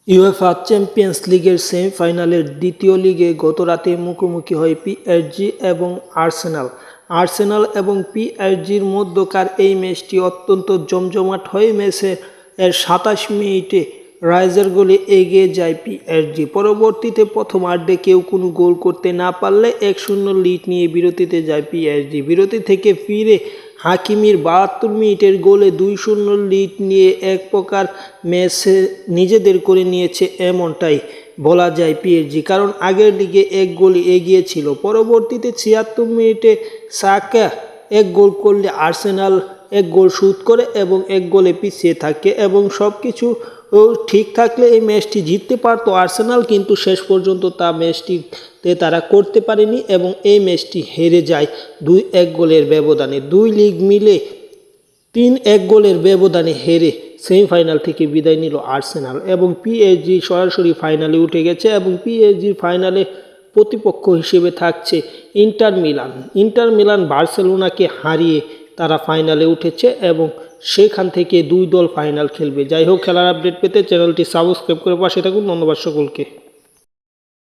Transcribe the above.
UEFA champions লিগের সেমিফাইনালের দ্বিতীয় লিগে গতরাতে মুখোমুখি হয় পিএসজি এবং আর্সেনাল। আর্সেনাল এবং পিএসজির মধ্যকার এই ম্যাচটি অত্যন্ত জমজমাট হয়। ম্যাচের 27 মিনিটে রাইজের গোলে এগিয়ে যায় পিএসজি। পরবর্তীতে প্রথমার্ধে কেউ কোনো গোল করতে না পারলে 1-0 লিড নিয়ে বিরতিতে যায় পিএসজি। বিরতি থেকে ফিরে হাকিমির 72 মিনিটের গোলে 2-0 লিড নিয়ে এক প্রকার ম্যাচে নিজেদের করে নিয়েছে এমনটাই বলা যায় পিএসজি, কারণ আগের লিগে এক গোলে এগিয়ে ছিল। পরবর্তীতে 76 মিনিটে সাকা এক গোল করলে আর্সেনাল এক গোল শোধ করে এবং এক গোলে পিছিয়ে থাকে এবং সব কিছু ঠিক থাকলে এই ম্যাচটি জিততে পারতো আর্সেনাল, কিন্তু শেষ পর্যন্ত ম্যাচটিতে তারা করতে পারেনি এবং এই ম্যাচটি হেরে যায় 2-1 গোলের ব্যবধানে। দুই লিগ মিলে 3-1 গোলের ব্যবধানে হেরে সেমিফাইনাল থেকে বিদায় নিল আর্সেনাল এবং পিএসজি সরাসরি ফাইনালে উঠে গেছে এবং পিএসজির ফাইনালে প্রতিপক্ষ হিসেবে থাকছে ইন্টার মিলান বার্সেলোনাকে হারিয়ে তারা ফাইনালে উঠেছে এবং সেখান থেকে দুই দল ফাইনাল খেলবে। যাই হোক, খেলার আপডেট পেতে চ্যানেলটি সাবস্ক্রাইব করে পাশে থাকুন। ধন্যবাদ সকলকে।